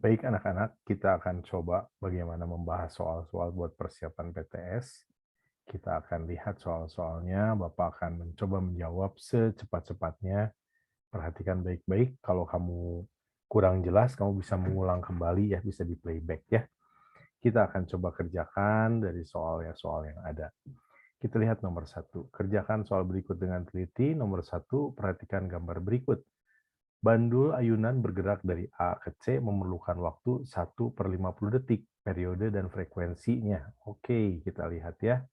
Baik anak-anak, kita akan coba bagaimana membahas soal-soal buat persiapan PTS. Kita akan lihat soal-soalnya, Bapak akan mencoba menjawab secepat-cepatnya. Perhatikan baik-baik, kalau kamu kurang jelas, kamu bisa mengulang kembali ya, bisa di playback ya. Kita akan coba kerjakan dari soal yang ada. Kita lihat nomor 1. Kerjakan soal berikut dengan teliti. Nomor 1, perhatikan gambar berikut. Bandul ayunan bergerak dari A ke C memerlukan waktu 1/50 detik, periode dan frekuensinya. Oke, kita lihat ya.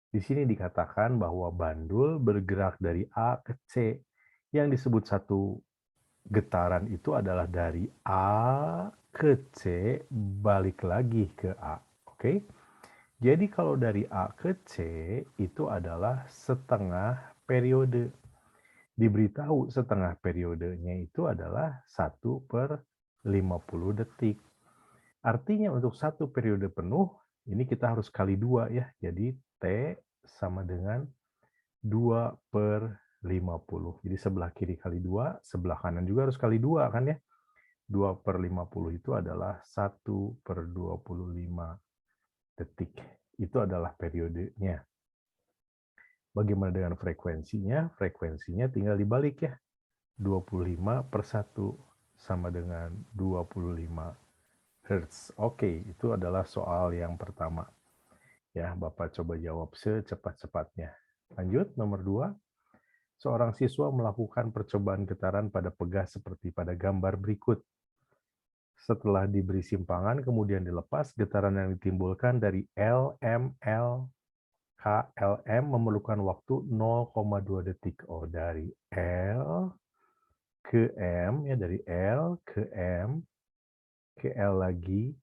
Di sini dikatakan bahwa bandul bergerak dari A ke C. Yang disebut satu getaran itu adalah dari A ke C balik lagi ke A. Oke. Jadi kalau dari A ke C itu adalah setengah periode. Diberitahu setengah periodenya itu adalah 1/50 detik. Artinya untuk satu periode penuh, ini kita harus kali 2 ya. Jadi T sama dengan 2/50. Jadi sebelah kiri kali 2, sebelah kanan juga harus kali 2 kan ya. 2/50 itu adalah 1/25 detik. Itu adalah periodenya. Bagaimana dengan frekuensinya? Frekuensinya tinggal dibalik ya. 25/1 sama dengan 25 Hertz. Oke, itu adalah soal yang pertama. Ya, Bapak coba jawab secepat-cepatnya. Lanjut, nomor 2. Seorang siswa melakukan percobaan getaran pada pegas seperti pada gambar berikut. Setelah diberi simpangan, kemudian dilepas, getaran yang ditimbulkan dari LML KLM memerlukan waktu 0,2 detik. Oh, dari L ke M, ya dari L ke M, ke L lagi,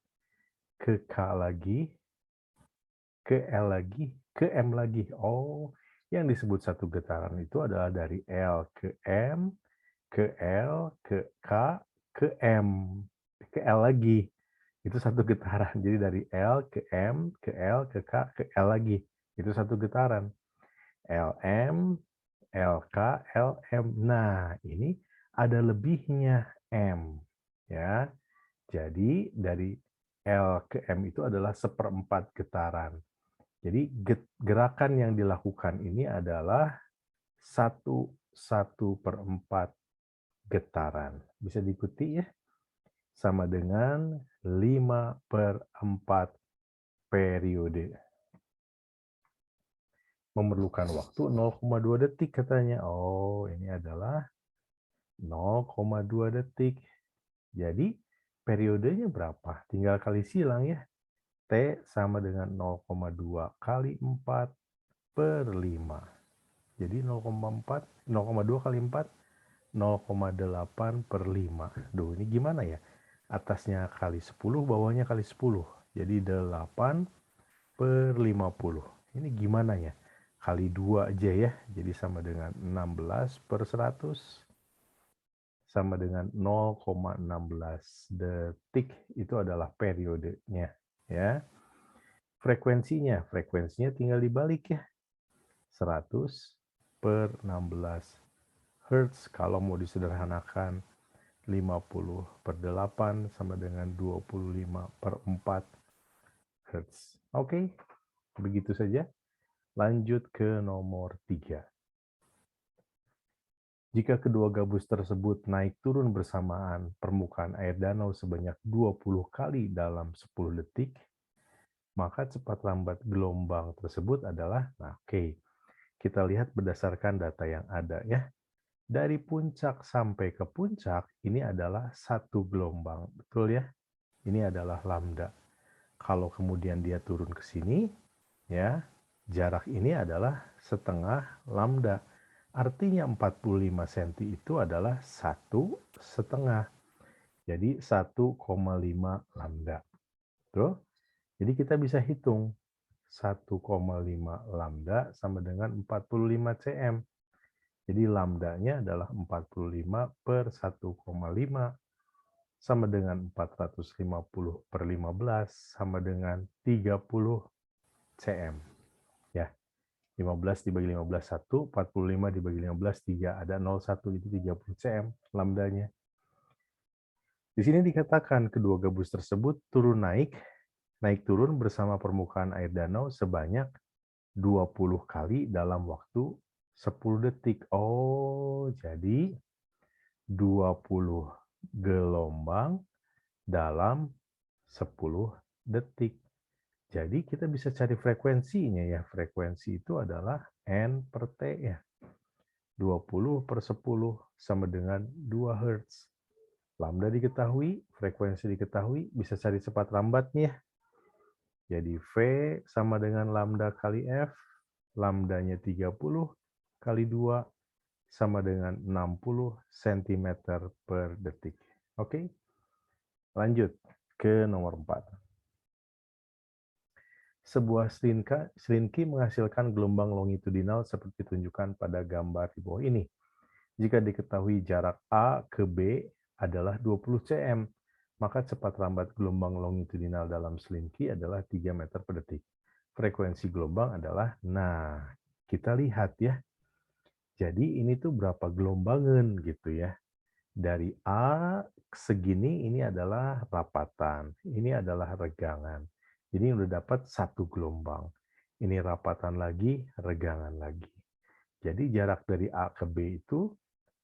ke K lagi, ke L lagi, ke M lagi. Oh, yang disebut satu getaran itu adalah dari L ke M, ke L, ke K, ke M, ke L lagi. Itu satu getaran. Jadi dari L ke M, ke L, ke K, ke L lagi. Itu satu getaran. LM, LK, LM. Nah, ini ada lebihnya M. Ya, jadi dari L ke M itu adalah 1/4 getaran. Jadi gerakan yang dilakukan ini adalah 1/4 getaran. Bisa diikuti ya? Sama dengan 5/4 periode. Memerlukan waktu 0,2 detik katanya. Oh, ini adalah 0,2 detik. Jadi periodenya berapa? Tinggal kali silang ya. T sama dengan 0,2 kali 4/5. Jadi 0,4, 0,2 kali 4, 0,8/5. Duh, ini gimana ya? Atasnya kali 10, bawahnya kali 10. Jadi 8/50. Ini gimana ya? Kali 2 aja ya. Jadi sama dengan 16/100. Sama dengan 0,16 detik. Itu adalah periodenya. Ya. Frekuensinya tinggal dibalik ya. 100/16 Hertz. Kalau mau disederhanakan 50/8 sama dengan 25/4 Hertz. Oke, begitu saja. Lanjut ke nomor 3. Jika kedua gabus tersebut naik turun bersamaan permukaan air danau sebanyak 20 kali dalam 10 detik, maka cepat lambat gelombang tersebut adalah, nah oke, kita lihat berdasarkan data yang ada ya. Dari puncak sampai ke puncak, ini adalah satu gelombang, betul ya? Ini adalah lambda. Kalau kemudian dia turun ke sini, ya, jarak ini adalah setengah lambda. Artinya 45 cm itu adalah 1,5. Jadi 1,5 lambda. Tuh. Jadi kita bisa hitung 1,5 lambda sama dengan 45 cm. Jadi lambdanya adalah 45/1,5 sama dengan 450/15 sama dengan 30 cm. Ya, 15 dibagi 15, 1, 45 dibagi 15, 3. Ada 0,1, itu 30 cm lambdanya. Di sini dikatakan kedua gabus tersebut turun naik turun bersama permukaan air danau sebanyak 20 kali dalam waktu 10 detik. Oh, jadi 20 gelombang dalam 10 detik. Jadi kita bisa cari frekuensinya ya. Frekuensi itu adalah N per T ya. 20 per 10 sama dengan 2 Hz. Lambda diketahui, frekuensi diketahui, bisa cari cepat lambatnya. Jadi V sama dengan lambda kali F, lambdanya 30 kali 2 sama dengan 60 cm per detik. Oke, lanjut ke nomor 4. Sebuah selinki menghasilkan gelombang longitudinal seperti ditunjukkan pada gambar di bawah ini. Jika diketahui jarak A ke B adalah 20 cm, maka cepat lambat gelombang longitudinal dalam selinki adalah 3 meter per detik. Frekuensi gelombang adalah, nah, kita lihat ya. Jadi ini tuh berapa gelombangan gitu ya. Dari A segini ini adalah rapatan, ini adalah regangan. Jadi udah dapat satu gelombang. Ini rapatan lagi, regangan lagi. Jadi jarak dari A ke B itu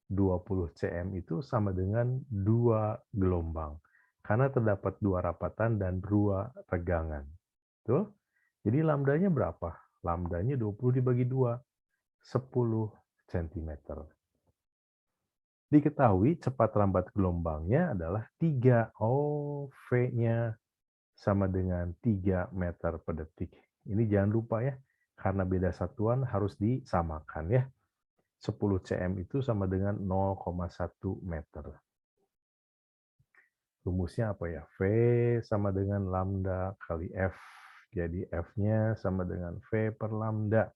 20 cm itu sama dengan 2 gelombang. Karena terdapat 2 rapatan dan 2 regangan. Tuh. Jadi lambdanya berapa? Lambdanya 20 dibagi 2, 10 cm. Diketahui cepat lambat gelombangnya adalah 3. Oh, V-nya sama dengan 3 meter per detik. Ini jangan lupa ya, karena beda satuan harus disamakan ya. 10 cm itu sama dengan 0,1 meter. Rumusnya apa ya? V sama dengan lambda kali F. Jadi F-nya sama dengan V per lambda.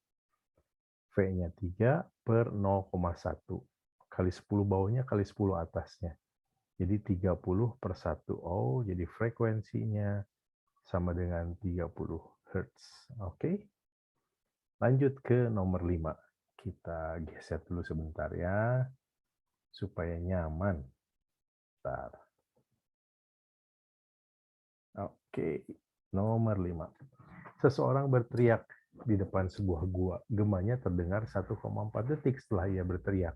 V-nya 3 per 0,1. Kali 10 bawahnya kali 10 atasnya. Jadi 30 per 1. Oh, jadi frekuensinya sama dengan 30 Hz. Oke. Lanjut ke nomor 5. Kita geser dulu sebentar ya, supaya nyaman. Bentar. Oke, nomor 5. Seseorang berteriak di depan sebuah gua. Gemanya terdengar 1,4 detik setelah ia berteriak.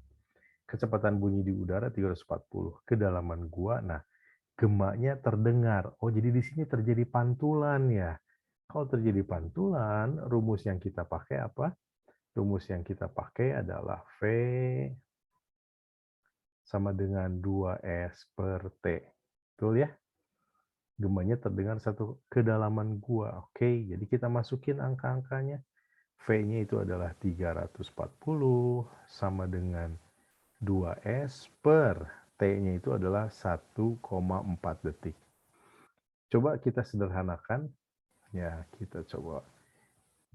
Kecepatan bunyi di udara 340. Kedalaman gua, nah, gemanya terdengar. Oh, jadi di sini terjadi pantulan ya. Kalau terjadi pantulan, rumus yang kita pakai apa? Rumus yang kita pakai adalah V sama dengan 2S per T. Betul ya? Gemanya terdengar satu kedalaman gua. Oke, jadi kita masukin angka-angkanya. V-nya itu adalah 340 sama dengan 2S per T-nya itu adalah 1,4 detik. Coba kita sederhanakan. Ya, kita coba.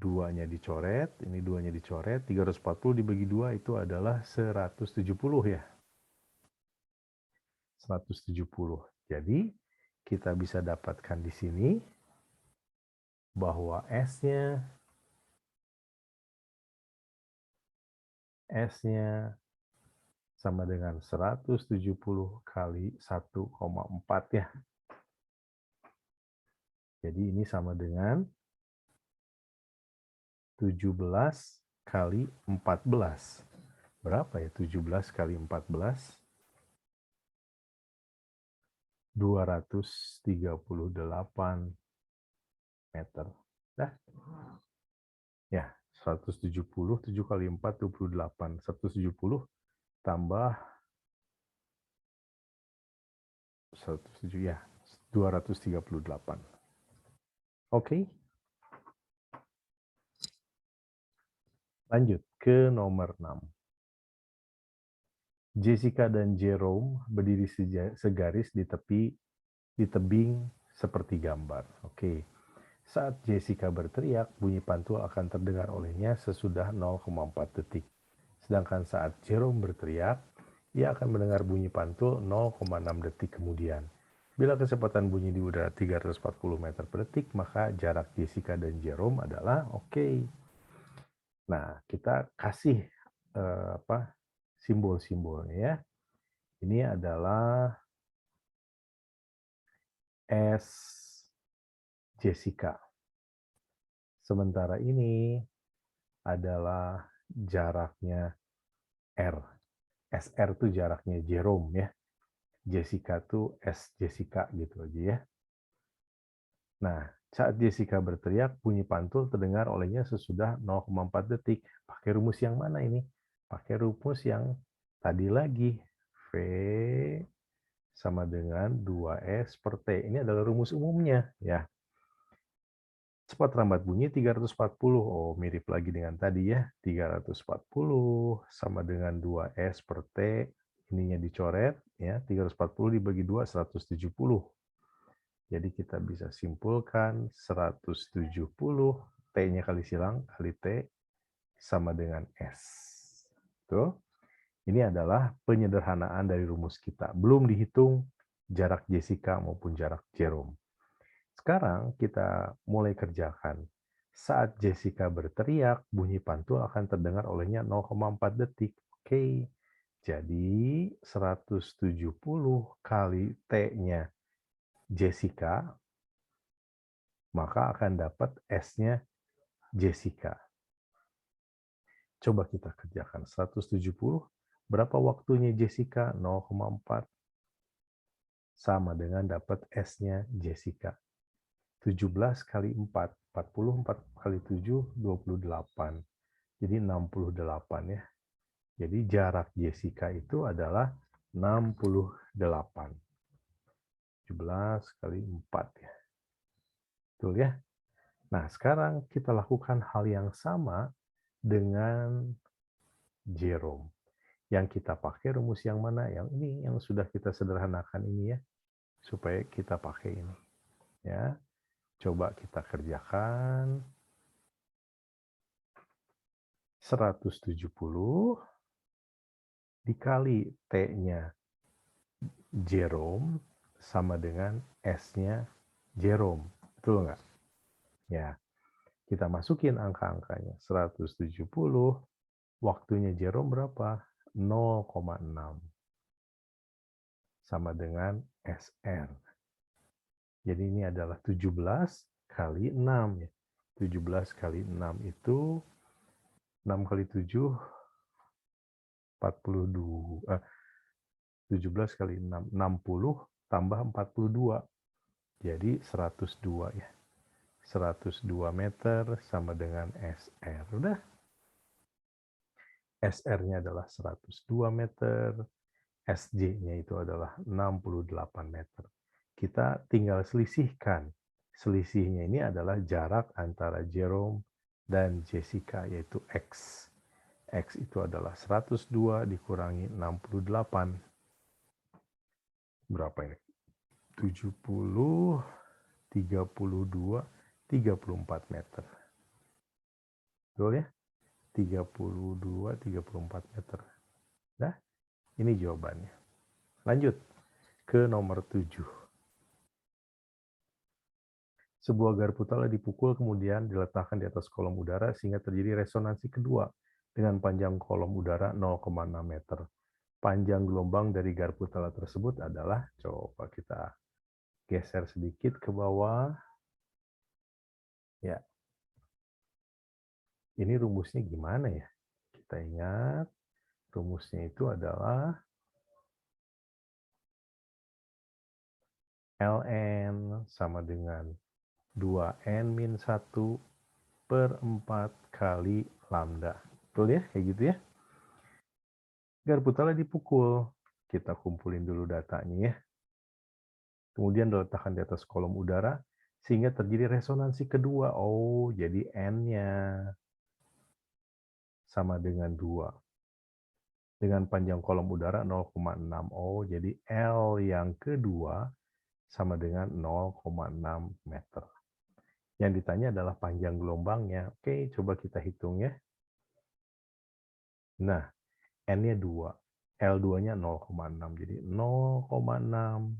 Duanya dicoret, ini duanya dicoret, 340 dibagi 2 itu adalah 170 ya. 170. Jadi, kita bisa dapatkan di sini bahwa S-nya sama dengan 170 kali 1,4 ya. Jadi ini sama dengan 17 kali 14. Berapa ya 17 kali 14? 238 meter. Dah. Ya, 170, 7 kali 4, 28. 170 tambah 107, ya, 238. Oke. Lanjut ke nomor 6. Jessica dan Jerome berdiri segaris di tebing seperti gambar. Oke. Saat Jessica berteriak, bunyi pantul akan terdengar olehnya sesudah 0,4 detik. Sedangkan saat Jerome berteriak, ia akan mendengar bunyi pantul 0,6 detik kemudian. Bila kecepatan bunyi di udara 340 meter per detik, maka jarak Jessica dan Jerome adalah oke. Nah, kita kasih eh, simbol-simbolnya ya. Ini adalah S Jessica. Sementara ini adalah jaraknya R. SR itu jaraknya Jerome ya. Jessica tuh S Jessica gitu aja ya. Nah, saat Jessica berteriak, bunyi pantul terdengar olehnya sesudah 0,4 detik. Pakai rumus yang mana ini? Pakai rumus yang tadi lagi. V sama dengan 2S per T. Ini adalah rumus umumnya ya. Cepat rambat bunyi 340. Oh, mirip lagi dengan tadi ya. 340 sama dengan 2S per T. Ininya dicoret ya. 340 dibagi 2, 170. Jadi kita bisa simpulkan 170 T-nya kali silang kali T sama dengan S. Tuh. Ini adalah penyederhanaan dari rumus kita. Belum dihitung jarak Jessica maupun jarak Jerome. Sekarang kita mulai kerjakan. Saat Jessica berteriak, bunyi pantul akan terdengar olehnya 0,4 detik. Oke, jadi 170 kali T-nya Jessica, maka akan dapat S-nya Jessica. Coba kita kerjakan. 170, berapa waktunya Jessica? 0,4. Sama dengan dapat S-nya Jessica. 17 kali 4, 44 kali 7, 28. Jadi 68 ya. Jadi jarak Jessica itu adalah 68. 17 kali 4 ya. Betul ya? Nah, sekarang kita lakukan hal yang sama dengan Jerome. Yang kita pakai rumus yang mana? Yang ini yang sudah kita sederhanakan ini ya. Supaya kita pakai ini. Ya. Coba kita kerjakan. 170 dikali T-nya Jerome sama dengan S-nya Jerome. Betul nggak? Ya, kita masukin angka-angkanya. 170, waktunya Jerome berapa? 0,6. Sama dengan SR. Jadi ini adalah 17 kali 6. Ya. 17 kali 6 itu 6 kali 7, 42. 17 kali 6, 60 tambah 42. Jadi 102 ya. 102 meter sama dengan SR. Udah. SR-nya adalah 102 meter. SJ-nya itu adalah 68 meter. Kita tinggal selisihkan. Selisihnya ini adalah jarak antara Jerome dan Jessica, yaitu X. X itu adalah 102 dikurangi 68. Berapa ini? 70, 32, 34 meter. Betul ya? 32, 34 meter. Nah, ini jawabannya. Lanjut ke nomor 7. Sebuah garpu tala dipukul kemudian diletakkan di atas kolom udara sehingga terjadi resonansi kedua dengan panjang kolom udara 0,6 meter. Panjang gelombang dari garpu tala tersebut adalah, coba kita geser sedikit ke bawah. Ya. Ini rumusnya gimana ya? Kita ingat, rumusnya itu adalah ln sama dengan 2n-1 per 4 kali lambda. Betul ya? Kayak gitu ya? Garpu tala dipukul. Kita kumpulin dulu datanya ya. Kemudian diletakkan di atas kolom udara sehingga terjadi resonansi kedua. Oh, jadi N-nya sama dengan 2. Dengan panjang kolom udara 0,6. Oh, jadi L yang kedua sama dengan 0,6 meter. Yang ditanya adalah panjang gelombangnya. Oke, coba kita hitung ya. Nah, N-nya 2. L2-nya 0,6. Jadi 0,6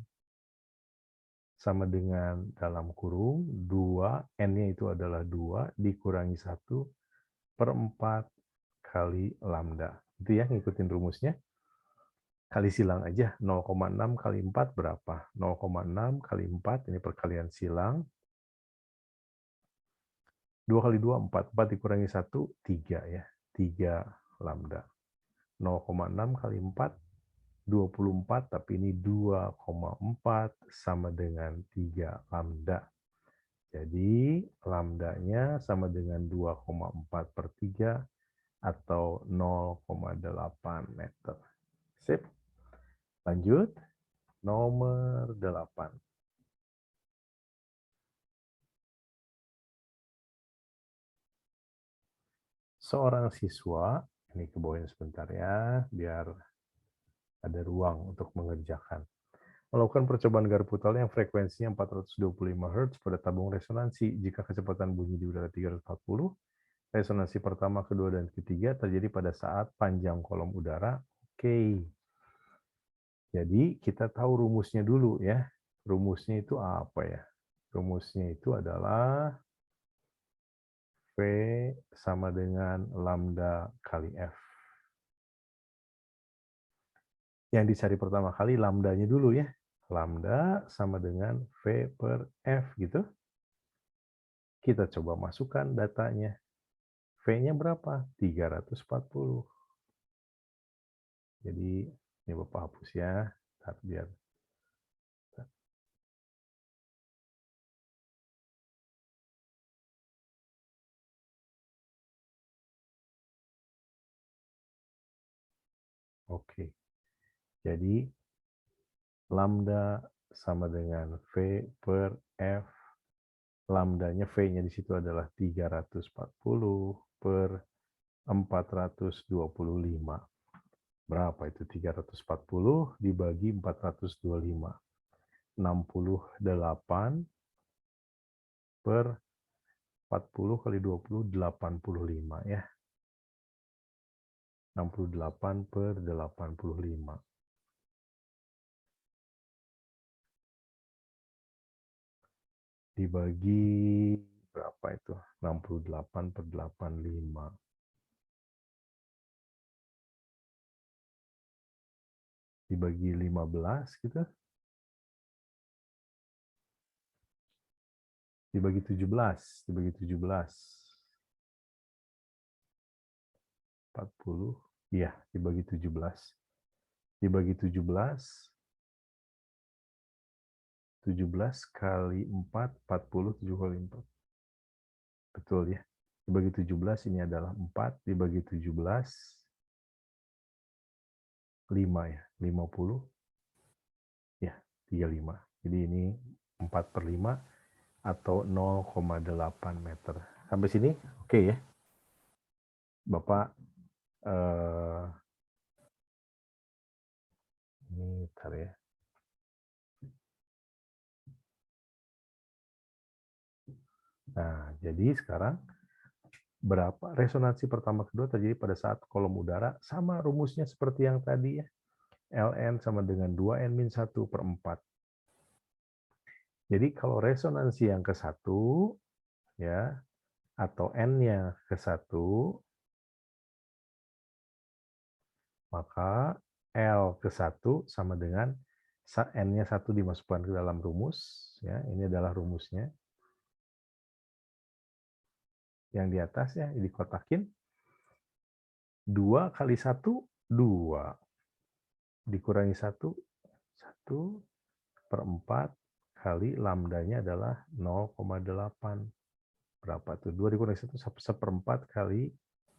sama dengan dalam kurung 2, N-nya itu adalah 2, dikurangi 1 per 4 kali lambda. Itu ya, ngikutin rumusnya. Kali silang aja, 0,6 kali 4 berapa? 0,6 kali 4, ini perkalian silang. 2 kali 2, 4. 4 dikurangi 1, 3 ya. 3 lambda. 0,6 kali 4, 24, tapi ini 2,4 sama dengan 3 lambda. Jadi, lambdanya sama dengan 2,4 per 3 atau 0,8 meter. Sip. Lanjut, nomor 8. Seorang siswa, ini ke bawahnya sebentar ya, biar ada ruang untuk mengerjakan. Melakukan percobaan garpu tol yang frekuensinya 425 Hz pada tabung resonansi. Jika kecepatan bunyi di udara 340, resonansi pertama, kedua, dan ketiga terjadi pada saat panjang kolom udara. Oke. Jadi kita tahu rumusnya dulu ya. Rumusnya itu apa ya? Rumusnya itu adalah V sama dengan lambda kali F. Yang dicari pertama kali lambdanya dulu ya. Lambda sama dengan V per F gitu. Kita coba masukkan datanya. V-nya berapa? 340. Jadi ini Bapak hapus ya. Biar oke. Jadi lambda sama dengan V per F. Lambdanya V-nya di situ adalah 340 per 425. Berapa itu 340 dibagi 425? 68 per 40 kali 20, 85 ya. 68 per 85. Dibagi berapa itu? 68 per 85. Dibagi 15 gitu. Dibagi 17. Dibagi 17. 40. Iya, dibagi 17. Dibagi 17. 17 kali 4, 40, 7 kali 4. Betul ya. Dibagi 17 ini adalah 4, dibagi 17, 5 ya. 50, ya 35. Jadi ini 4 per 5 atau 0,8 meter. Sampai sini oke ya. Bapak ini bentar ya. Nah, jadi sekarang berapa resonansi pertama kedua terjadi pada saat kolom udara sama rumusnya seperti yang tadi ya. Ln sama dengan 2n-1 per 4. Jadi kalau resonansi yang ke-1 ya atau n-nya ke-1 maka L ke-1 sama dengan n-nya 1 dimasukkan ke dalam rumus ya. Ini adalah rumusnya. Yang di atas ya dikotakin 2 kali 1 2 dikurangi 1 1 per 4 kali lambdanya adalah 0,8. Berapa tuh? 2 dikurangi 1 seperempat kali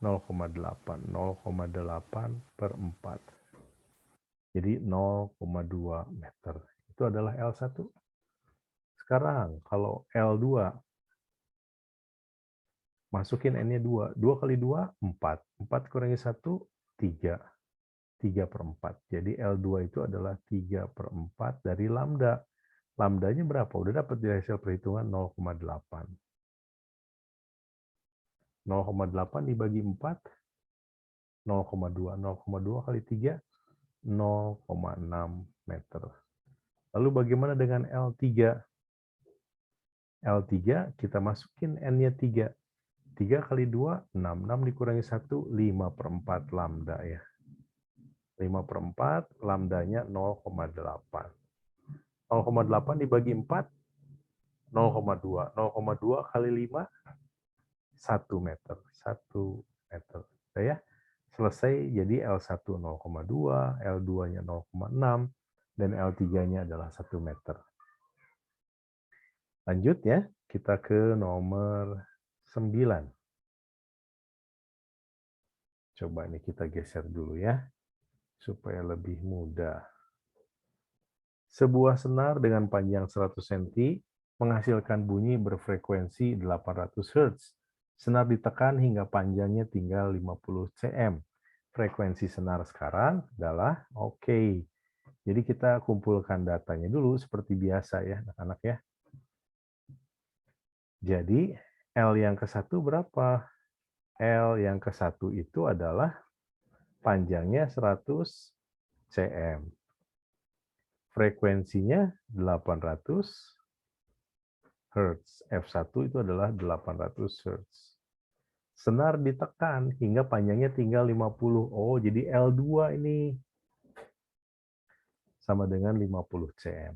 0,8. 0,8 per 4. Jadi 0,2 meter. Itu adalah L1. Sekarang kalau L2 masukin N-nya 2. 2 kali 2, 4. 4 kurangi 1, 3. 3 per 4. Jadi L2 itu adalah 3 per 4 dari lambda. Lambdanya berapa? Udah dapat di hasil perhitungan 0,8. 0,8 dibagi 4, 0,2. 0,2 kali 3, 0,6 meter. Lalu bagaimana dengan L3? L3 kita masukin N-nya 3. 3 kali 2, 6. 6 dikurangi 1, 5 per 4 lambda ya. 5/4, lambdanya 0,8. 0,8 dibagi 4, 0,2. 0,2 kali 5, 1 meter. 1 meter. Udah ya? Selesai, jadi L1 0,2, L2-nya 0,6, dan L3-nya adalah 1 meter. Lanjut ya, kita ke nomor 9. Coba nih kita geser dulu ya, supaya lebih mudah. Sebuah senar dengan panjang 100 cm menghasilkan bunyi berfrekuensi 800 Hz. Senar ditekan hingga panjangnya tinggal 50 cm. Frekuensi senar sekarang adalah oke. Jadi kita kumpulkan datanya dulu seperti biasa ya, anak-anak ya. Jadi L yang ke-1 berapa? L yang ke-1 itu adalah panjangnya 100 cm. Frekuensinya 800 Hz. F1 itu adalah 800 Hz. Senar ditekan hingga panjangnya tinggal 50. Oh, jadi L2 ini sama dengan 50 cm.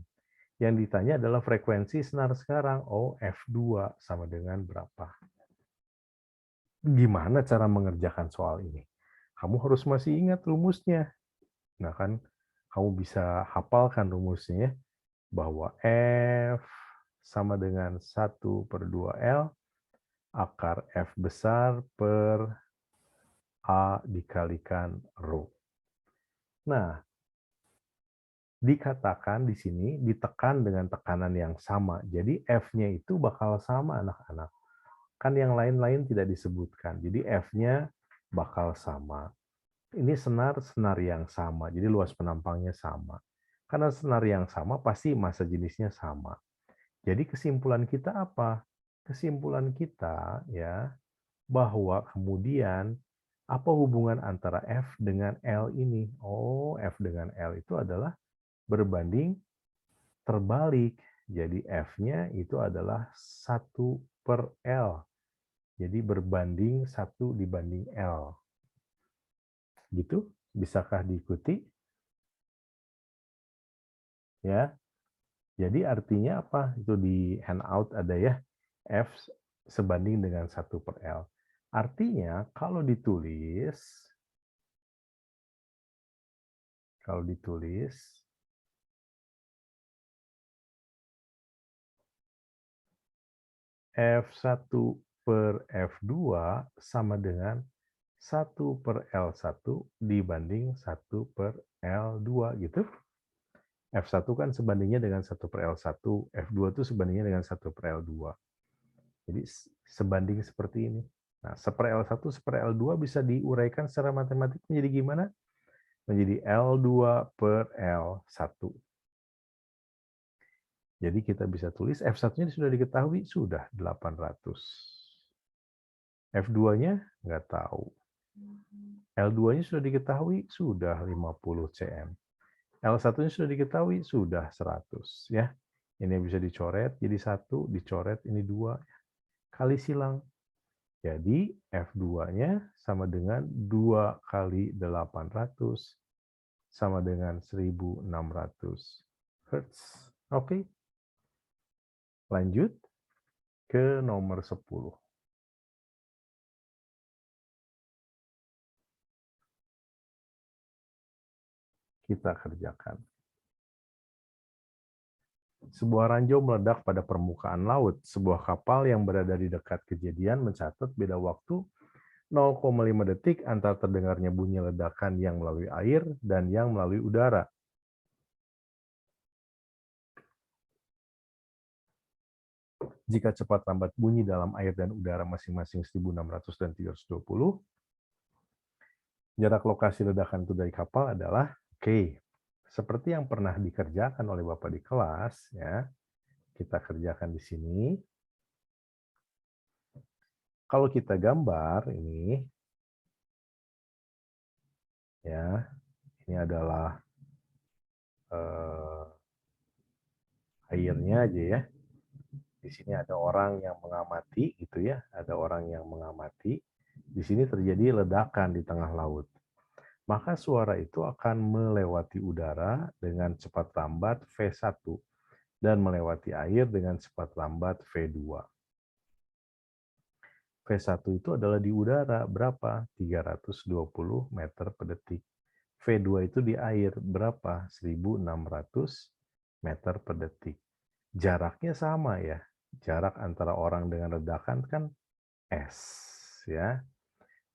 Yang ditanya adalah frekuensi senar sekarang. Oh, F2 sama dengan berapa? Gimana cara mengerjakan soal ini? Kamu harus masih ingat rumusnya. Nah kan, kamu bisa hafalkan rumusnya, bahwa F sama dengan 1/2L akar F besar per A dikalikan rho. Nah, dikatakan di sini ditekan dengan tekanan yang sama. Jadi F-nya itu bakal sama, anak-anak. Kan yang lain-lain tidak disebutkan. Jadi F-nya bakal sama. Ini senar yang sama, jadi luas penampangnya sama. Karena senar yang sama, pasti massa jenisnya sama. Jadi kesimpulan kita apa? Kesimpulan kita ya, bahwa kemudian apa hubungan antara F dengan L ini? Oh, F dengan L itu adalah berbanding terbalik. Jadi F-nya itu adalah 1/L. Jadi berbanding 1 dibanding L. Gitu? Bisakah diikuti? Ya. Jadi artinya apa? Itu di handout ada ya. F sebanding dengan 1/L. Artinya kalau ditulis F1 per F2 sama dengan 1/L1 dibanding 1/L2 gitu. F1 kan sebandingnya dengan 1/L1, F2 itu sebandingnya dengan 1/L2. Jadi sebanding seperti ini. Nah, 1/L1, 1/L2 bisa diuraikan secara matematik menjadi gimana? Menjadi L2 per L1. Jadi kita bisa tulis F1-nya sudah diketahui, sudah 800. F2-nya nggak tahu. L2-nya sudah diketahui, sudah 50 cm. L1-nya sudah diketahui, sudah 100. Ya. Ini bisa dicoret, jadi 1, dicoret, ini 2. Kali silang. Jadi F2-nya sama dengan 2 kali 800 sama dengan 1600 Hz. Oke. Lanjut ke nomor 10. Kita kerjakan. Sebuah ranjau meledak pada permukaan laut. Sebuah kapal yang berada di dekat kejadian mencatat beda waktu 0,5 detik antara terdengarnya bunyi ledakan yang melalui air dan yang melalui udara. Jika cepat lambat bunyi dalam air dan udara masing-masing 1600 dan 320, jarak lokasi ledakan itu dari kapal adalah, oke, seperti yang pernah dikerjakan oleh Bapak di kelas, ya, kita kerjakan di sini. Kalau kita gambar ini, ya, ini adalah airnya aja ya. Di sini ada orang yang mengamati, gitu ya, ada orang yang mengamati. Di sini terjadi ledakan di tengah laut. maka suara itu akan melewati udara dengan cepat lambat V1 dan melewati air dengan cepat lambat V2. V1 itu adalah di udara, berapa? 320 meter per detik. V2 itu di air, berapa? 1.600 meter per detik. Jaraknya sama ya. Jarak antara orang dengan ledakan kan S, ya.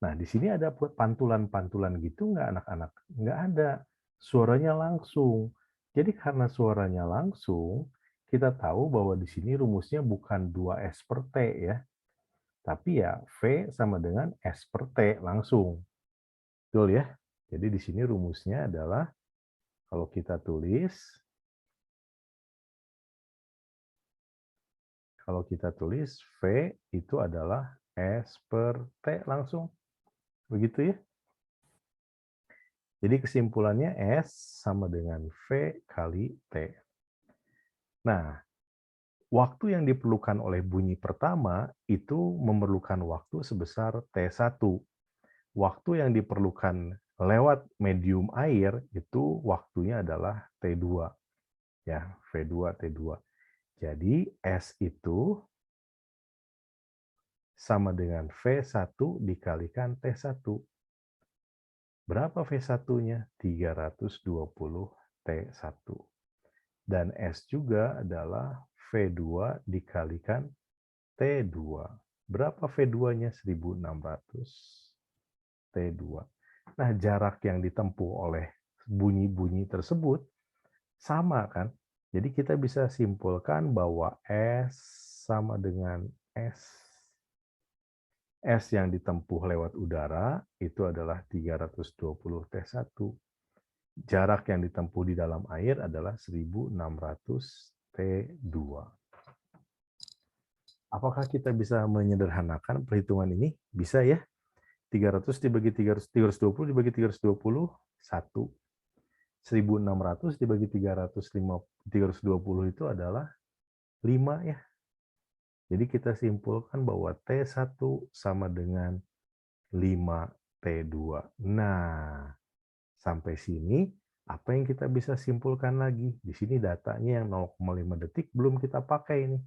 Nah, di sini ada pantulan-pantulan gitu nggak anak-anak? Nggak ada. Suaranya langsung. Jadi karena suaranya langsung, kita tahu bahwa di sini rumusnya bukan 2S per T ya, tapi ya V sama dengan S per T langsung. Betul ya? Jadi di sini rumusnya adalah kalau kita tulis, V itu adalah S per T langsung. Begitu ya? Jadi kesimpulannya S sama dengan V kali T. Nah, waktu yang diperlukan oleh bunyi pertama itu memerlukan waktu sebesar T1. Waktu yang diperlukan lewat medium air itu waktunya adalah T2. Ya, V2, T2. Jadi S itu sama dengan V1 dikalikan T1. Berapa V1-nya? 320 T1. Dan S juga adalah V2 dikalikan T2. Berapa V2-nya? 1.600 T2. Nah, jarak yang ditempuh oleh bunyi-bunyi tersebut sama kan? Jadi kita bisa simpulkan bahwa S sama dengan S yang ditempuh lewat udara itu adalah 320 T1. Jarak yang ditempuh di dalam air adalah 1.600 T2. Apakah kita bisa menyederhanakan perhitungan ini? Bisa ya. 300 dibagi 320 dibagi 320, 1. 1.600 dibagi 320 itu adalah 5 ya. Jadi kita simpulkan bahwa T1 sama dengan 5T2. Nah, sampai sini apa yang kita bisa simpulkan lagi? Di sini datanya yang 0,5 detik belum kita pakai nih.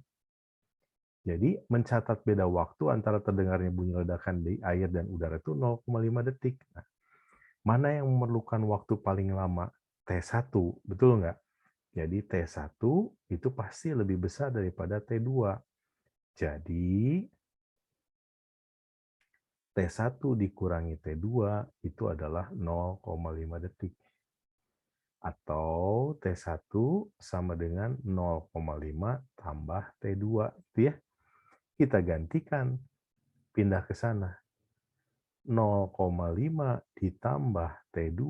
Jadi mencatat beda waktu antara terdengarnya bunyi ledakan di air dan udara itu 0,5 detik. Nah, mana yang memerlukan waktu paling lama? T1, betul nggak? Jadi T1 itu pasti lebih besar daripada T2. Jadi T1 dikurangi T2 itu adalah 0,5 detik. Atau T1 sama dengan 0,5 tambah T2. Itu ya. Kita gantikan, pindah ke sana. 0,5 ditambah T2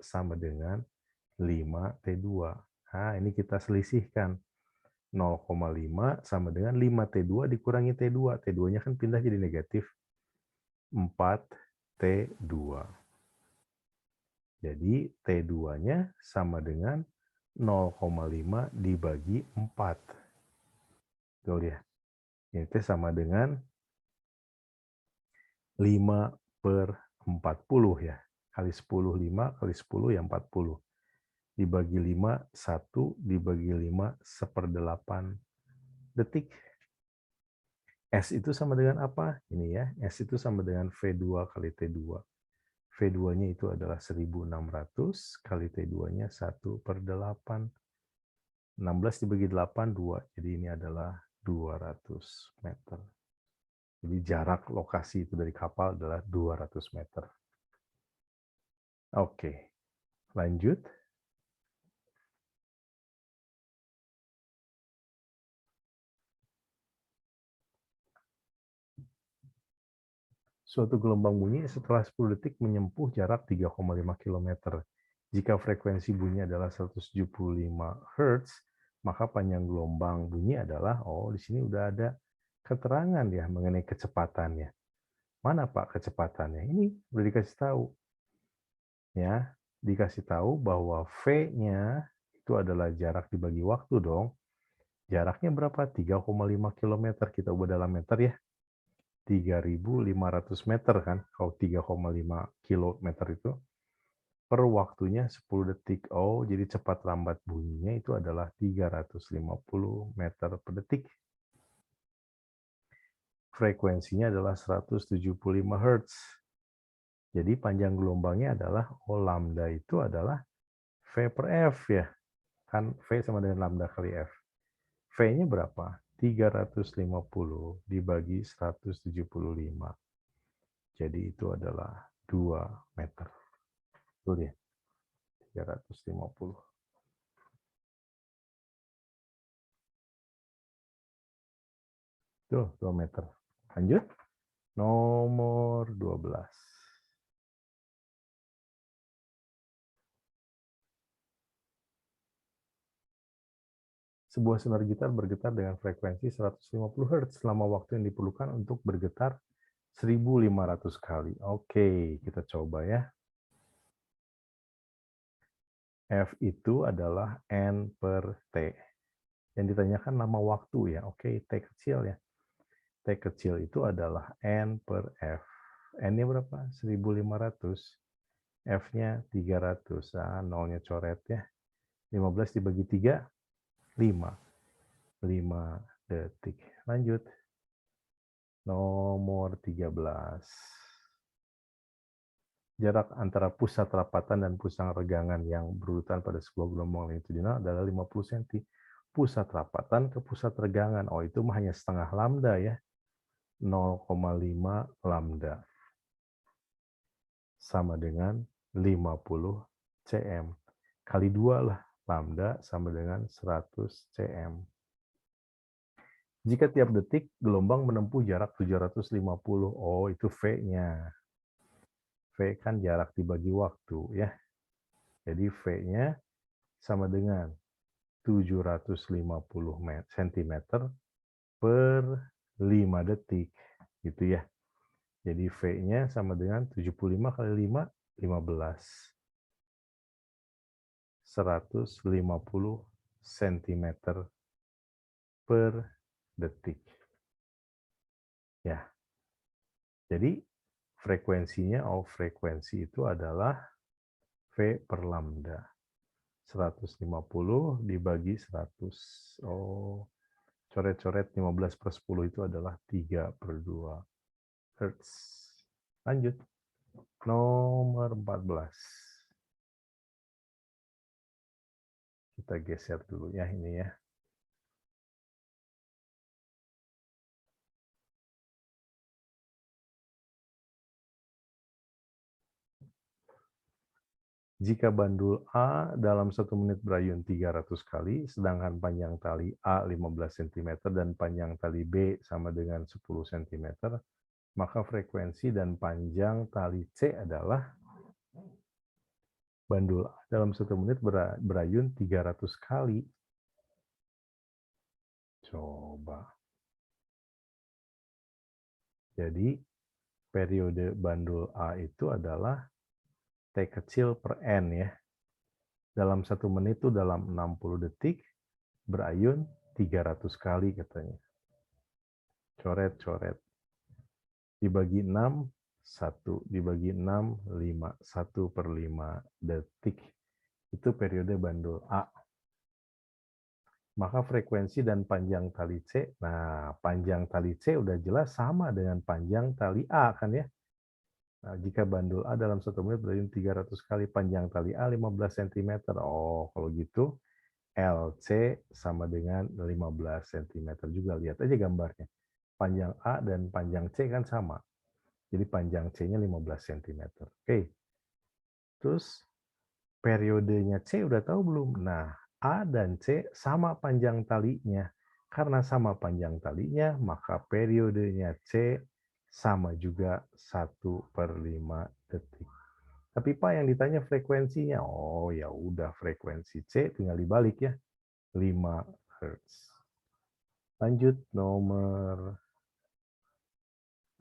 sama dengan 5T2. Nah, ini kita selisihkan. 0,5 sama dengan 5T2 dikurangi T2. T2-nya kan pindah jadi negatif. 4T2. Jadi T2-nya sama dengan 0,5 dibagi 4. Betul ya? Ini sama dengan 5/40 ya. Kali 10, 5 kali 10 ya 40. Dibagi 5, 1 dibagi 5 1/8 detik. S itu sama dengan apa? Ini ya, S itu sama dengan V2 kali T2. V2-nya itu adalah 1.600 kali T2-nya 1/8. 16 dibagi 8, 2. Jadi ini adalah 200 meter. Jadi jarak lokasi itu dari kapal adalah 200 meter. Oke, lanjut. Suatu gelombang bunyi setelah 10 detik menyempuh jarak 3,5 km. Jika frekuensi bunyi adalah 175 Hz, maka panjang gelombang bunyi adalah, di sini udah ada keterangan ya mengenai kecepatannya. Mana Pak kecepatannya? Ini udah dikasih tahu. Ya, dikasih tahu bahwa V-nya itu adalah jarak dibagi waktu dong. Jaraknya berapa? 3,5 km. Kita ubah dalam meter ya. 3.500 meter kan, kalau 3,5 kilometer itu. per waktunya 10 detik. Oh, jadi cepat lambat bunyinya itu adalah 350 meter per detik. Frekuensinya adalah 175 Hz. Jadi panjang gelombangnya adalah lambda itu adalah V per F ya. Kan V sama dengan lambda kali F. V-nya berapa? 350 dibagi 175. Jadi itu adalah 2 meter. Betul ya? 350. Tuh, 2 meter. Lanjut. Nomor 12. Sebuah senar gitar bergetar dengan frekuensi 150 Hz selama waktu yang diperlukan untuk bergetar 1.500 kali. Oke, kita coba ya. F itu adalah N per T. Yang ditanyakan lama waktu ya. Oke, T kecil ya. T kecil itu adalah N per F. N-nya berapa? 1.500. F-nya 300. Nah, nolnya coret ya. 15 dibagi 3, 5. 5 detik. Lanjut. Nomor 13. Jarak antara pusat rapatan dan pusat regangan yang berurutan pada sebuah gelombang longitudinal adalah 50 cm. Pusat rapatan ke pusat regangan. Oh, itu mah hanya setengah lambda ya. 0,5 lambda. Sama dengan 50 cm. Kali 2 lah. Lambda sama dengan 100 cm. Jika tiap detik gelombang menempuh jarak 750. Oh, itu V-nya. V kan jarak dibagi waktu ya. Jadi V-nya sama dengan 750 cm per 5 detik. Gitu ya. Jadi V-nya sama dengan 75 kali 5, 15. 150 cm per detik. Ya. Jadi frekuensinya, frekuensi itu adalah V per lambda. 150 dibagi 100. Oh, coret-coret 15 per 10 itu adalah 3 per 2 Hertz. Lanjut. Nomor 14. Kita geser dulu ya ini ya. Jika bandul A dalam 1 menit berayun 300 kali, sedangkan panjang tali A 15 cm dan panjang tali B sama dengan 10 cm, maka frekuensi dan panjang tali C adalah bandul A dalam 1 menit berayun 300 kali. Coba. Jadi, periode bandul A itu adalah T kecil per N ya. Dalam 1 menit itu dalam 60 detik, berayun 300 kali katanya. Coret-coret. Dibagi 6, 1. Dibagi 6, 5. 1 per 5 detik. Itu periode bandul A. Maka frekuensi dan panjang tali C, nah panjang tali C udah jelas sama dengan panjang tali A kan ya. Nah, jika bandul A dalam 1 menit berayun 300 kali, panjang tali A 15 cm. Oh, kalau gitu LC sama dengan 15 cm juga. Lihat aja gambarnya. Panjang A dan panjang C kan sama. Jadi panjang C-nya 15 cm. Oke. Terus periodenya C udah tahu belum? Nah, A dan C sama panjang talinya. Karena sama panjang talinya, maka periodenya C sama juga 1 per 5 detik. Tapi Pak yang ditanya frekuensinya. Oh ya udah frekuensi C tinggal dibalik ya. 5 Hz. Lanjut nomor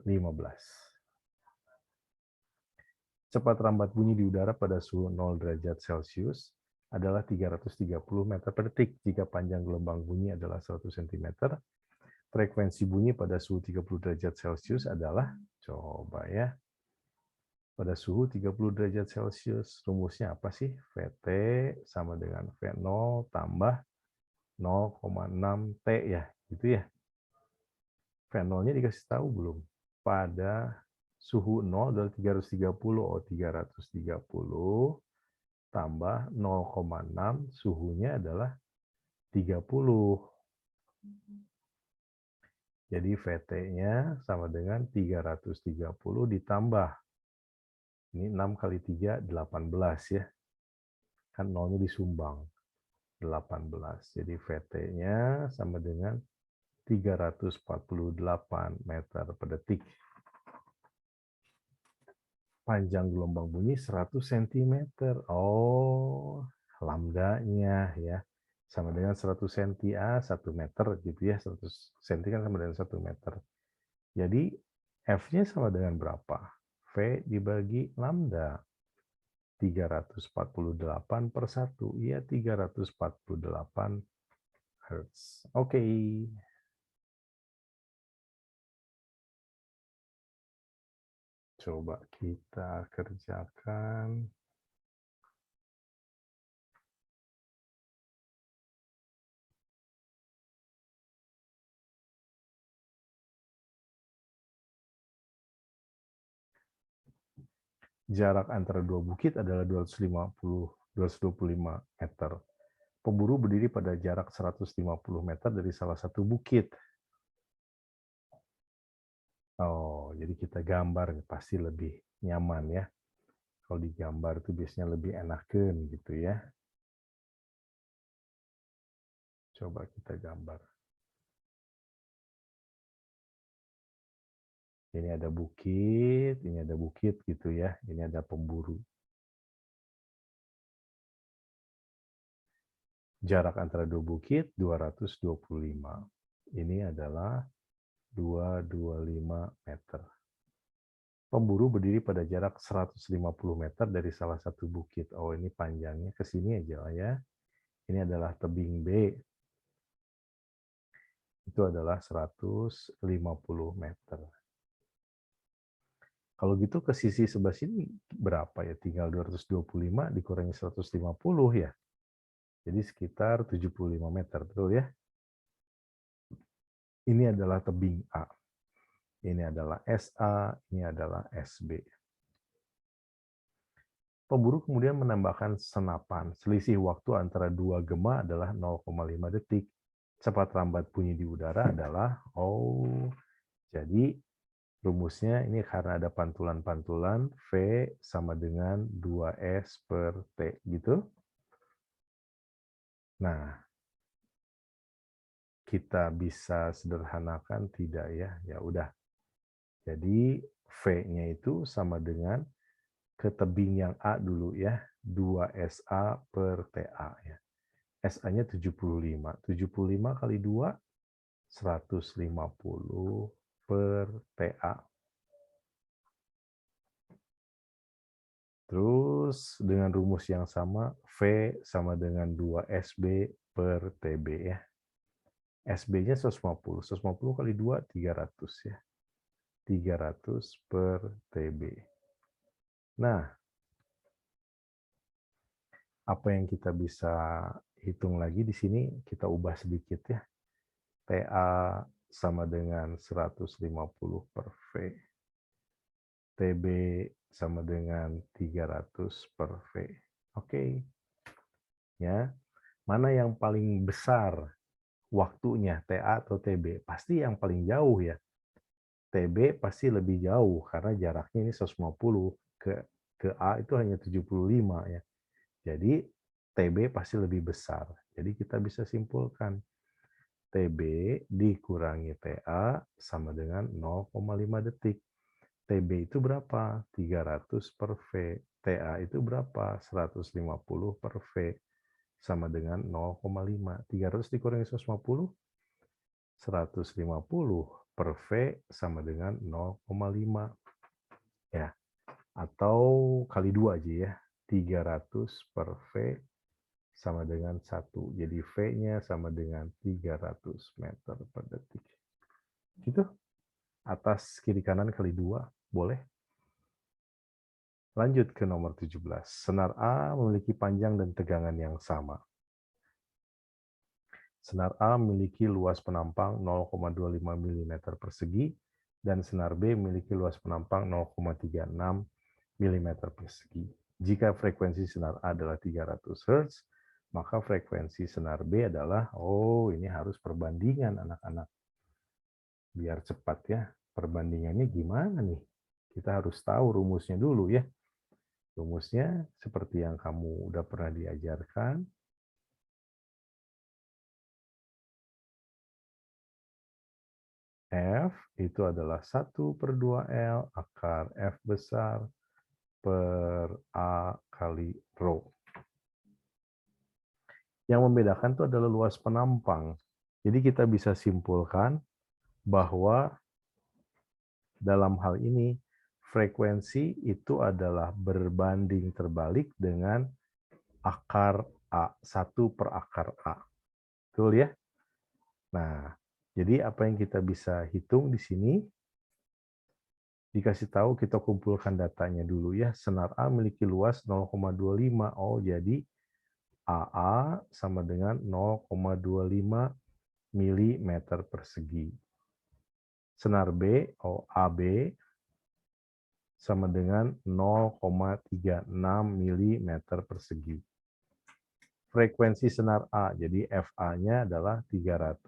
15. Cepat rambat bunyi di udara pada suhu 0 derajat Celcius adalah 330 meter per detik. Jika panjang gelombang bunyi adalah 100 cm, frekuensi bunyi pada suhu 30 derajat Celcius adalah, coba ya, pada suhu 30 derajat Celcius. Rumusnya apa sih? VT sama dengan V0 tambah 0,6 T ya, gitu ya. V0-nya dikasih tahu belum? Pada suhu 0 adalah 330, oh 330 tambah 0,6, suhunya adalah 30. Jadi VT-nya sama dengan 330 ditambah, ini 6 kali 3, 18 ya. Kan nolnya disumbang, 18. Jadi VT-nya sama dengan 348 meter per detik. Panjang gelombang bunyi 100 cm. Oh, lambdanya ya. Sama dengan 100 cm, 1 meter gitu ya. 100 cm kan sama dengan 1 meter. Jadi F-nya sama dengan berapa? V dibagi lambda. 348 per 1. Iya, 348 Hertz. Oke. Coba kita kerjakan. Jarak antara dua bukit adalah 225 meter. Pemburu berdiri pada jarak 150 meter dari salah satu bukit. Oh, jadi kita gambar pasti lebih nyaman ya. Kalau digambar itu biasanya lebih enakan gitu ya. Coba kita gambar. Ini ada bukit gitu ya. Ini ada pemburu. Jarak antara dua bukit 225. Ini adalah 225 meter. Pemburu berdiri pada jarak 150 meter dari salah satu bukit. Oh, ini panjangnya ke sini aja lah ya. Ini adalah tebing B. Itu adalah 150 meter. Kalau gitu ke sisi sebelah sini berapa ya? Tinggal 225 dikurangi 150 ya. Jadi sekitar 75 meter, betul ya? Ini adalah tebing A. Ini adalah SA, ini adalah SB. Pemburu kemudian menambahkan senapan. Selisih waktu antara dua gema adalah 0,5 detik. Cepat lambat bunyi di udara adalah, jadi rumusnya ini karena ada pantulan-pantulan, V sama dengan 2S per T, gitu. Nah, kita bisa sederhanakan tidak ya? Ya udah. Jadi V-nya itu sama dengan ke tebing yang A dulu ya, 2SA per TA ya. SA-nya 75. 75 kali 2, 150 per TA. Terus dengan rumus yang sama, V sama dengan 2SB per TB ya. SB-nya 150. 150 kali 2, 300 ya. 300 per TB. Nah, apa yang kita bisa hitung lagi di sini, kita ubah sedikit ya. TA sama dengan 150 per V. TB sama dengan 300 per V. Oke. Ya. Mana yang paling besar waktunya, TA atau TB? Pasti yang paling jauh ya. TB pasti lebih jauh karena jaraknya ini 150 ke A itu hanya 75 ya. Jadi TB pasti lebih besar. Jadi kita bisa simpulkan TB dikurangi TA sama dengan 0,5 detik. TB itu berapa? 300 per V. TA itu berapa? 150 per V. Sama dengan 0,5. 300 dikurangi 150? 150 per V sama dengan 0,5. Ya. Atau kali 2 aja ya. 300 per V sama dengan 1. Jadi V-nya sama dengan 300 meter per detik. Gitu. Atas kiri kanan kali 2. Boleh? Lanjut ke nomor 17. Senar A memiliki panjang dan tegangan yang sama. Senar A memiliki luas penampang 0,25 mm persegi dan senar B memiliki luas penampang 0,36 mm persegi. Jika frekuensi senar A adalah 300 Hz, maka frekuensi senar B adalah, ini harus perbandingan anak-anak. Biar cepat ya, perbandingannya gimana nih? Kita harus tahu rumusnya dulu ya. Rumusnya seperti yang kamu udah pernah diajarkan. F itu adalah 1/2L akar F besar per A kali rho. Yang membedakan itu adalah luas penampang. Jadi kita bisa simpulkan bahwa dalam hal ini frekuensi itu adalah berbanding terbalik dengan akar A, 1 per akar A. Betul ya? Nah, jadi apa yang kita bisa hitung di sini, dikasih tahu kita kumpulkan datanya dulu ya. Senar A memiliki luas 0,25. Jadi AA sama dengan 0,25 mm persegi. Senar B, AB sama dengan 0,36 mm persegi. Frekuensi senar A, jadi FA-nya adalah 300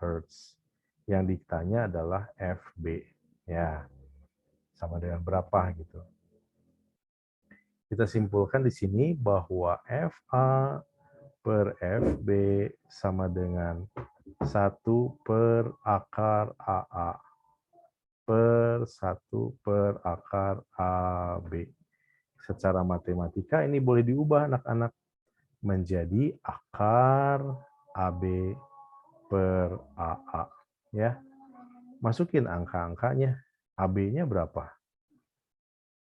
Hz. Yang ditanya adalah FB. Ya, sama dengan berapa gitu. Kita simpulkan di sini bahwa FA per FB sama dengan 1 per akar AA per 1 per akar AB. Secara matematika ini boleh diubah anak-anak menjadi akar AB per AA. Ya, masukin angka-angkanya. AB-nya berapa?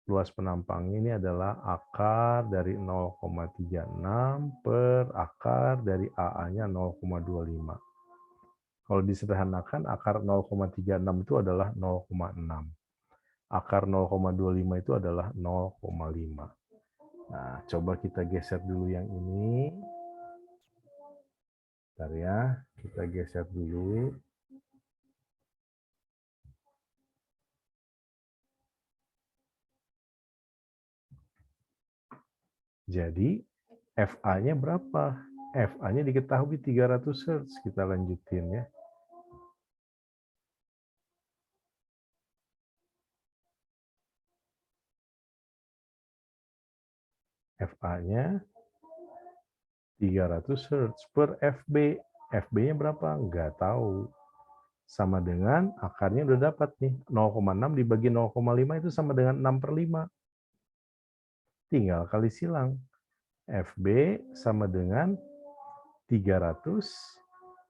Luas penampang ini adalah akar dari 0,36 per akar dari AA-nya 0,25. Kalau disederhanakan, akar 0,36 itu adalah 0,6. Akar 0,25 itu adalah 0,5. Nah, coba kita geser dulu yang ini. Bentar ya, kita geser dulu. Jadi, FA-nya berapa? FA-nya diketahui 300 Hz. Kita lanjutin ya. FA-nya 300 Hz per FB. FB-nya berapa? Nggak tahu. Sama dengan akarnya udah dapat nih. 0,6 dibagi 0,5 itu sama dengan 6/5. Tinggal kali silang. FB sama dengan 300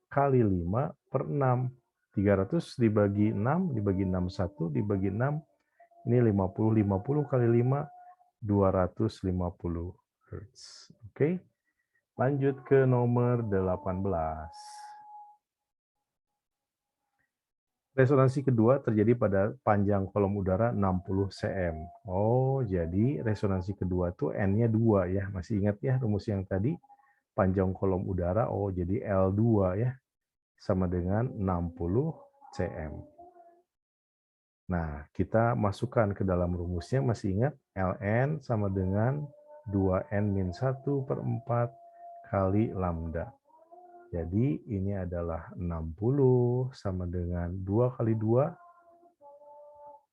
kali 5 per 6. 300 dibagi 6, dibagi 6, 1, dibagi 6. Ini 50. 50 kali 5, 250 Hz. Oke. Lanjut ke nomor 18. Resonansi kedua terjadi pada panjang kolom udara 60 cm. Jadi resonansi kedua tuh N-nya 2 ya. Masih ingat ya rumus yang tadi? Panjang kolom udara, jadi L2 ya. Sama dengan 60 cm. Nah, kita masukkan ke dalam rumusnya, masih ingat? Ln sama dengan 2n-1/4 kali lambda. Jadi ini adalah 60 sama dengan 2 kali 2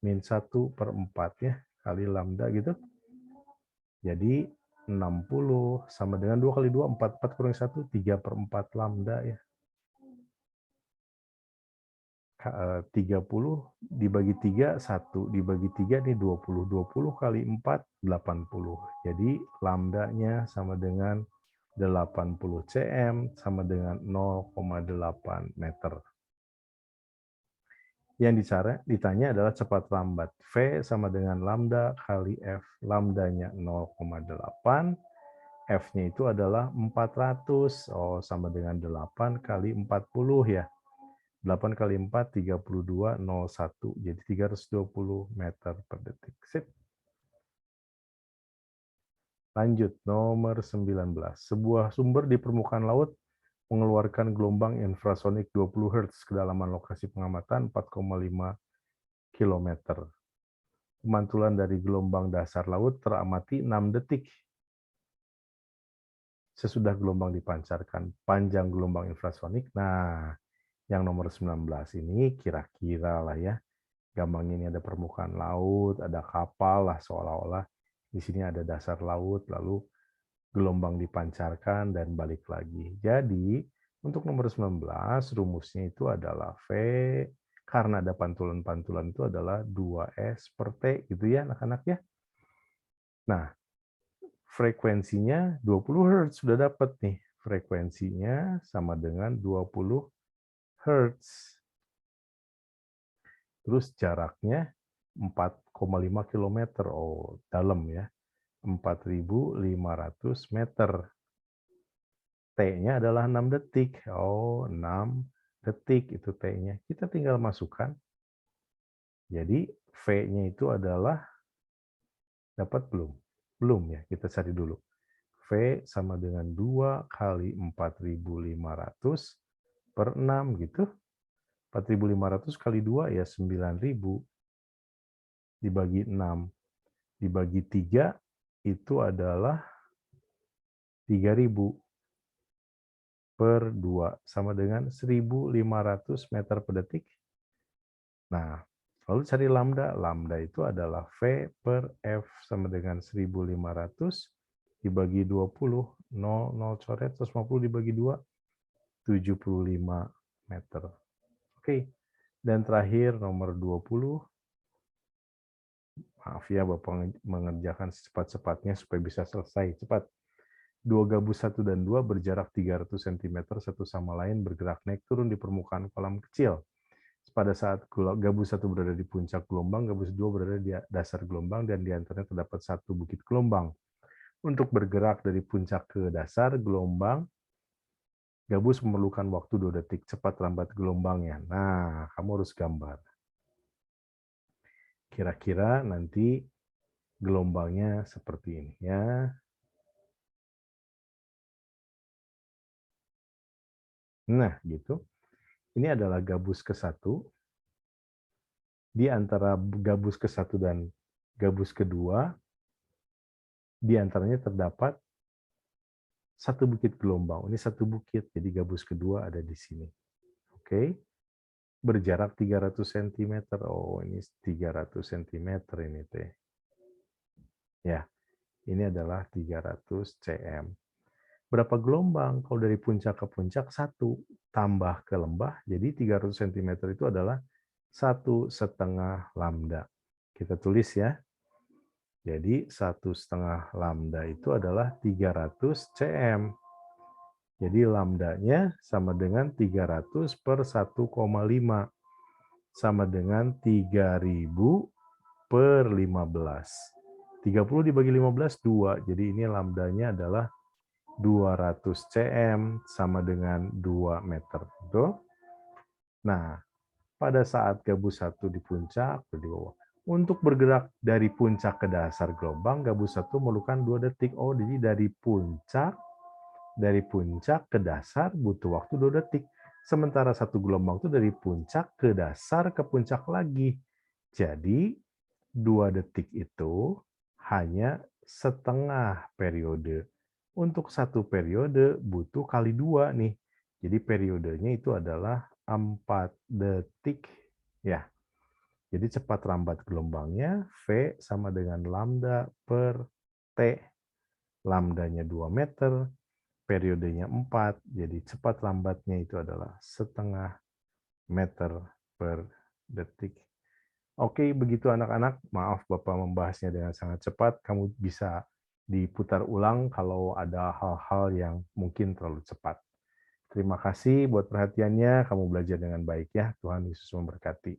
min 1/4 ya, kali lambda gitu. Jadi 60 sama dengan 2 kali 2, 4. 4 kurang 1, 3/4 lambda ya. 30 dibagi 3, 1. Dibagi 3 ini 20. 20 kali 4, 80. Jadi lambdanya sama dengan 80 cm sama dengan 0,8 meter. Yang ditanya adalah cepat lambat. V sama dengan lambda kali F. Lambdanya 0,8. F-nya itu adalah 400. Sama dengan 8 kali 40 ya. 8 kali 4, 32, 01. Jadi 320 meter per detik. Sip. Lanjut, nomor 19. Sebuah sumber di permukaan laut mengeluarkan gelombang infrasonik 20 Hz, kedalaman lokasi pengamatan 4,5 km. Pemantulan dari gelombang dasar laut teramati 6 detik. Sesudah gelombang dipancarkan, panjang gelombang infrasonik. Nah, yang nomor 19 ini kira-kira lah ya. Gampang, ini ada permukaan laut, ada kapal lah seolah-olah. Di sini ada dasar laut, lalu gelombang dipancarkan dan balik lagi. Jadi, untuk nomor 19, rumusnya itu adalah V, karena ada pantulan-pantulan itu adalah 2S per T, gitu ya anak-anak ya. Nah, frekuensinya 20 Hz sudah dapat nih. Frekuensinya sama dengan 20 Hz. Terus jaraknya 4,5 km. Oh, dalam ya. 4.500 meter. T-nya adalah 6 detik. Oh, 6 detik itu T-nya. Kita tinggal masukkan. Jadi V-nya itu adalah, dapat belum? Belum ya, kita cari dulu. V sama dengan 2 kali 4.500 per 6 gitu. 4.500 kali 2 ya 9.000. Dibagi 6. Dibagi 3 itu adalah 3.000. Per 2 sama dengan 1.500 meter per detik. Nah, lalu cari lambda. Lambda itu adalah V per F sama dengan 1.500 dibagi 20. 0 coret, 150 dibagi 2, 75 meter. Oke, dan terakhir nomor 20. Maaf ya, Bapak mengerjakan secepat-cepatnya supaya bisa selesai cepat. Dua gabus 1 dan 2 berjarak 300 cm satu sama lain bergerak naik turun di permukaan kolam kecil. Pada saat gabus 1 berada di puncak gelombang, gabus 2 berada di dasar gelombang, dan di antaranya terdapat satu bukit gelombang. Untuk bergerak dari puncak ke dasar gelombang, gabus memerlukan waktu 2 detik. Cepat lambat gelombangnya. Nah, kamu harus gambar. Kira-kira nanti gelombangnya seperti ini ya. Nah, gitu. Ini adalah gabus ke-1. Di antara gabus ke-1 dan gabus kedua, di antaranya terdapat satu bukit gelombang. Ini satu bukit, jadi gabus kedua ada di sini. Oke. Berjarak 300 cm. Oh, ini 300 cm ini teh. Ya, ini adalah 300 cm. Berapa gelombang? Kalau dari puncak ke puncak, 1 tambah ke lembah, jadi 300 cm itu adalah 1,5 lambda. Kita tulis ya. Jadi 1,5 lambda itu adalah 300 cm. Jadi lambdanya sama dengan 300 per 1,5. Sama dengan 3.000 per 15. 30 dibagi 15, 2. Jadi ini lambdanya adalah 200 cm sama dengan 2 meter. Betul? Nah, pada saat gabus 1 di puncak, di bawah. Untuk bergerak dari puncak ke dasar gelombang, gabus 1 memerlukan 2 detik. Oh, jadi dari puncak ke dasar butuh waktu 2 detik. Sementara satu gelombang itu dari puncak ke dasar ke puncak lagi. Jadi 2 detik itu hanya setengah periode. Untuk satu periode butuh kali 2 nih. Jadi periodenya itu adalah 4 detik. Ya. Jadi cepat lambat gelombangnya V sama dengan lambda per T. Lambdanya 2 meter, periodenya 4, jadi cepat lambatnya itu adalah setengah meter per detik. Oke, begitu anak-anak. Maaf Bapak membahasnya dengan sangat cepat. Kamu bisa diputar ulang kalau ada hal-hal yang mungkin terlalu cepat. Terima kasih buat perhatiannya. Kamu belajar dengan baik ya. Tuhan Yesus memberkati.